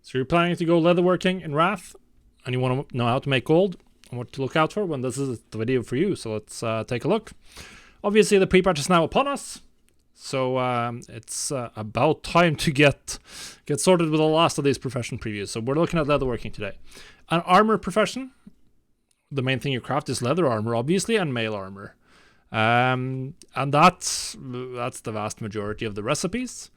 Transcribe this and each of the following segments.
So you're planning to go leatherworking in Wrath, and you want to know how to make gold and what to look out for, when this is the video for you. So let's take a look. Obviously, the pre-patch is now upon us, so it's about time to get sorted with the last of these profession previews. So we're looking at leatherworking today. An armor profession, the main thing you craft is leather armor, obviously, and mail armor. And that's the vast majority of the recipes.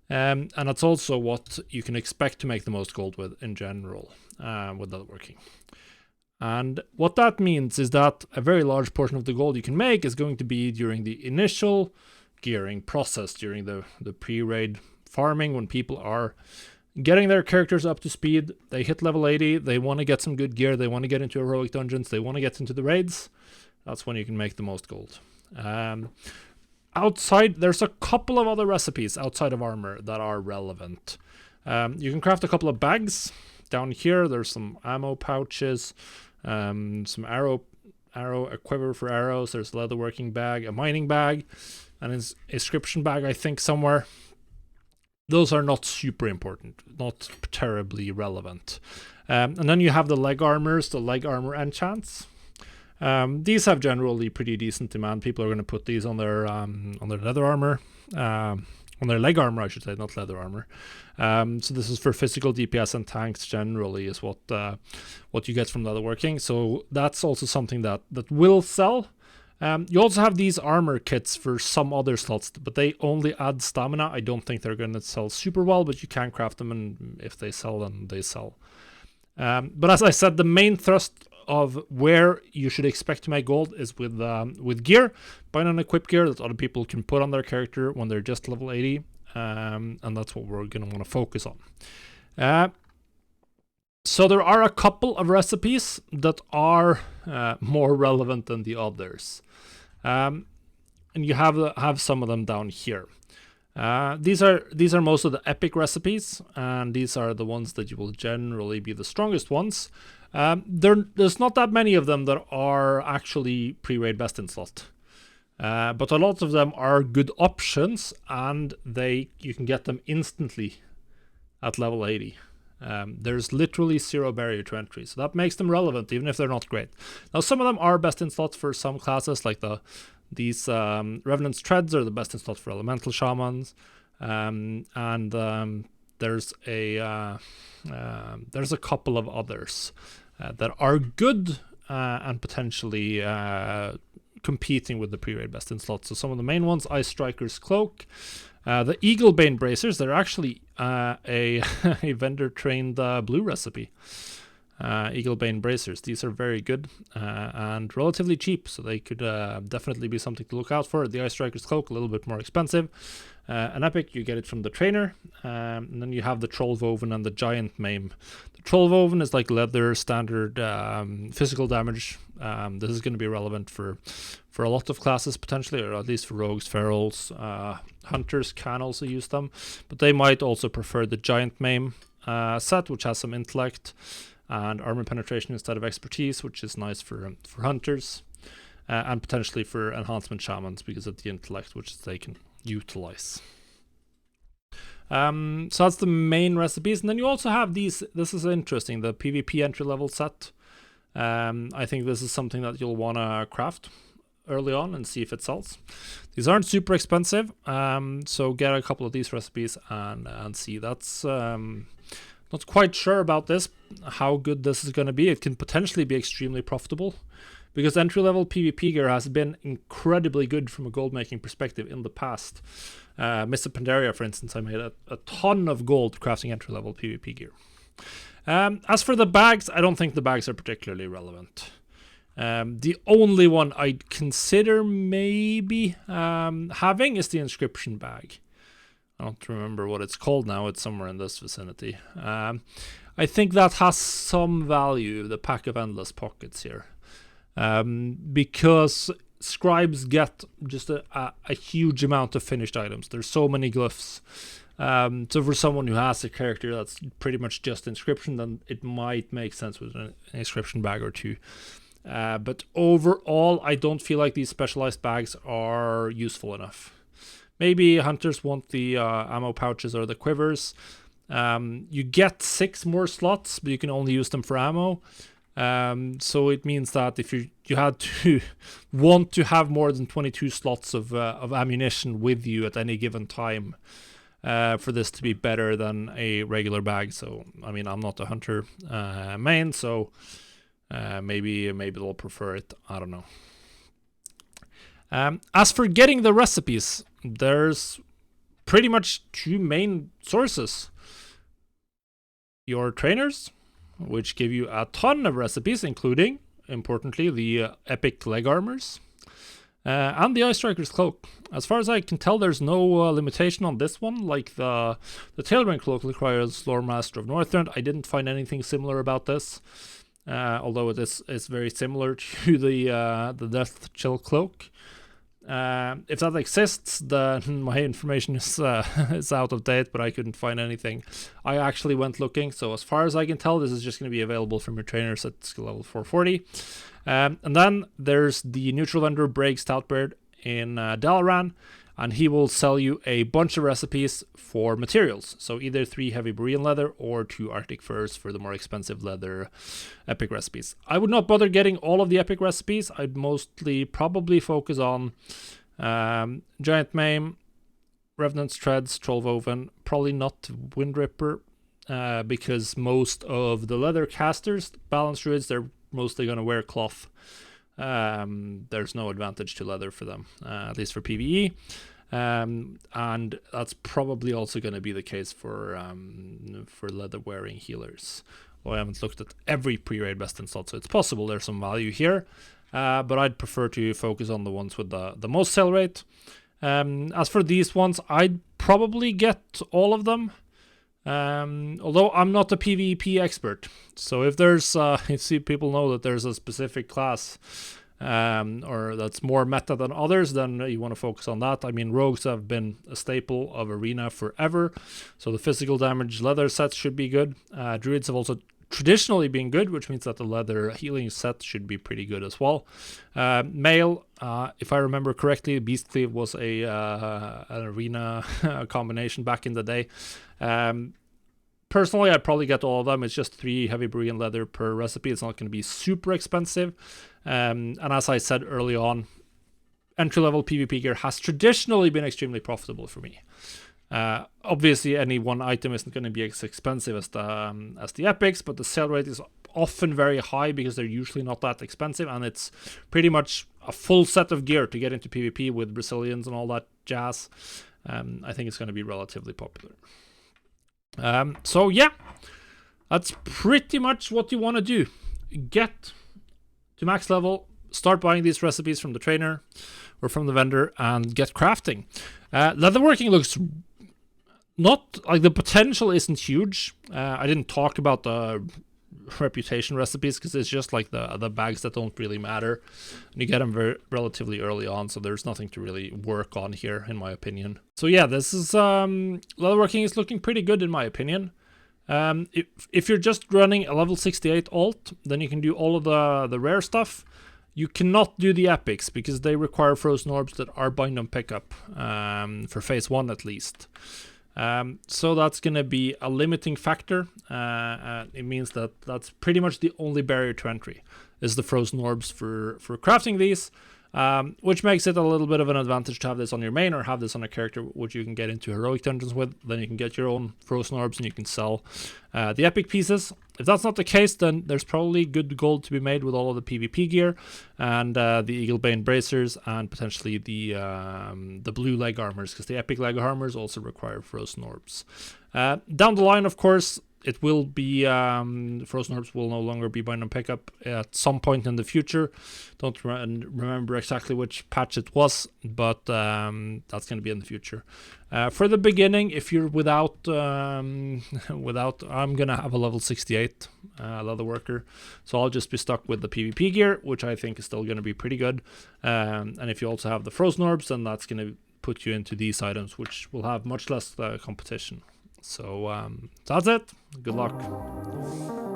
And that's also what you can expect to make the most gold with in general, with leatherworking. And what that means is that a very large portion of the gold you can make is going to be during the initial gearing process, during the pre-raid farming, when people are getting their characters up to speed. They hit level 80, they want to get some good gear, they want to get into heroic dungeons, they want to get into the raids. That's when you can make the most gold. Outside, there's a couple of other recipes outside of armor that are relevant. You can craft a couple of bags. Down here, there's some ammo pouches, some a quiver for arrows. There's a leatherworking bag, a mining bag, and an inscription bag, I think, somewhere. Those are not super important, not terribly relevant. And then you have the leg armors, the leg armor enchants. These have generally pretty decent demand. People are going to put these on their leather armor, on their leg armor, I should say, not leather armor. So this is for physical DPS and tanks generally, is what you get from leatherworking. So that's also something that will sell. You also have these armor kits for some other slots, but they only add stamina. I don't think they're going to sell super well, but you can craft them, and if they sell, then they sell. But as I said, the main thrust of where you should expect to make gold is with gear. Buying an equip gear that other people can put on their character when they're just level 80, and that's what we're going to want to focus on. So there are a couple of recipes that are more relevant than the others, and you have some of them down here. These are most of the epic recipes, and these are the ones that you will generally be the strongest ones. There's not that many of them that are actually pre-raid best in slot, but a lot of them are good options, and you can get them instantly at level 80. There's literally zero barrier to entry, so that makes them relevant even if they're not great. Now, some of them are best in slots for some classes, like these Revenant's Treads are the best in slot for elemental shamans, and there's a couple of others that are good and potentially competing with the pre-raid best in slot. So some of the main ones: Ice Striker's Cloak, the Eaglebane Bracers. They're actually a vendor trained blue recipe. Eaglebane Bracers. These are very good and relatively cheap, so they could definitely be something to look out for. The Ice Striker's Cloak, a little bit more expensive. An epic, you get it from the trainer. And then you have the Troll Woven and the Giant Maim. The Troll Woven is like leather, standard physical damage. This is going to be relevant for a lot of classes potentially, or at least for rogues, ferals. Hunters can also use them, but they might also prefer the Giant Maim set, which has some intellect and armor penetration instead of expertise, which is nice for hunters, and potentially for enhancement shamans because of the intellect, which they can utilize. So that's the main recipes, and then you also have these. This is interesting, the PvP entry level set. I think this is something that you'll want to craft early on and see if it sells. These aren't super expensive, so get a couple of these recipes and see. That's not quite sure about this, how good this is going to be. It can potentially be extremely profitable, because entry-level PvP gear has been incredibly good from a gold making perspective in the past. Mr. Pandaria, for instance, I made a ton of gold crafting entry-level PvP gear. As for the bags, I don't think the bags are particularly relevant. The only one I'd consider maybe having is the inscription bag. I don't remember what it's called now. It's somewhere in this vicinity. I think that has some value, the Pack of Endless Pockets here. Because scribes get just a huge amount of finished items. There's so many glyphs. So for someone who has a character that's pretty much just inscription, then it might make sense with an inscription bag or two. But overall, I don't feel like these specialized bags are useful enough. Maybe hunters want the ammo pouches or the quivers. You get 6 more slots, but you can only use them for ammo. So it means that if you had to want to have more than 22 slots of ammunition with you at any given time for this to be better than a regular bag. So I mean, I'm not a hunter main, so maybe they'll prefer it. I don't know. As for getting the recipes, there's pretty much 2 main sources. Your trainers, which give you a ton of recipes, including, importantly, the epic leg armors, and the Ice Striker's cloak. As far as I can tell, there's no limitation on this one, like the Tailwind cloak requires Loremaster of Northrend. I didn't find anything similar about this, although it is very similar to the Death Chill cloak. If that exists, then my information is out of date, but I couldn't find anything. I actually went looking, so as far as I can tell, this is just going to be available from your trainers at skill level 440. And then there's the neutral vendor Braig Stoutbeard in Dalaran, and he will sell you a bunch of recipes for materials. So either 3 heavy Borean leather or 2 Arctic furs for the more expensive leather epic recipes. I would not bother getting all of the epic recipes. I'd mostly probably focus on Giant Maim, Revenant's Treads, Trollwoven, probably not Windripper, because most of the leather casters, balance druids, they're mostly going to wear cloth. There's no advantage to leather for them, at least for PvE, and that's probably also going to be the case for leather wearing healers. Well, I haven't looked at every pre-raid best in slot, so it's possible there's some value here, but I'd prefer to focus on the ones with the most sell rate. As for these ones, I'd probably get all of them. Although I'm not a PvP expert, so if there's if people know that there's a specific class or that's more meta than others, then you want to focus on that. I mean, rogues have been a staple of Arena forever, so the physical damage leather sets should be good. Druids have also traditionally been good, which means that the leather healing set should be pretty good as well. Male, if I remember correctly, Beast Cleave was an Arena combination back in the day. Personally, I'd probably get all of them. It's just 3 heavy Borean leather per recipe. It's not going to be super expensive. And as I said early on, entry-level PvP gear has traditionally been extremely profitable for me. Obviously, any one item isn't going to be as expensive as the epics, but the sale rate is often very high because they're usually not that expensive, and it's pretty much a full set of gear to get into PvP with Brazilians and all that jazz. I think it's going to be relatively popular. So yeah, that's pretty much what you want to do. Get to max level, start buying these recipes from the trainer or from the vendor, and get crafting. Leatherworking looks not like the potential isn't huge. I didn't talk about the reputation recipes because it's just like the bags that don't really matter, and you get them relatively early on, so there's nothing to really work on here in my opinion. So yeah, this is leatherworking is looking pretty good in my opinion. If you're just running a level 68 alt, then you can do all of the rare stuff. You cannot do the epics because they require frozen orbs that are bind on pickup, for phase 1 at least. So that's going to be a limiting factor. It means that that's pretty much the only barrier to entry is the frozen orbs for crafting these, which makes it a little bit of an advantage to have this on your main or have this on a character which you can get into heroic dungeons with. Then you can get your own frozen orbs and you can sell the epic pieces. If that's not the case, then there's probably good gold to be made with all of the PvP gear and the Eaglebane bracers and potentially the blue leg armors, because the epic leg armors also require frozen orbs. Down the line, of course, it will be frozen orbs will no longer be bind on pickup at some point in the future. Don't remember exactly which patch it was, but that's going to be in the future. For the beginning, if you're without I'm gonna have a level 68 leatherworker, so I'll just be stuck with the PvP gear, which I think is still going to be pretty good. And if you also have the frozen orbs, then that's going to put you into these items, which will have much less competition. So that's it. Good luck.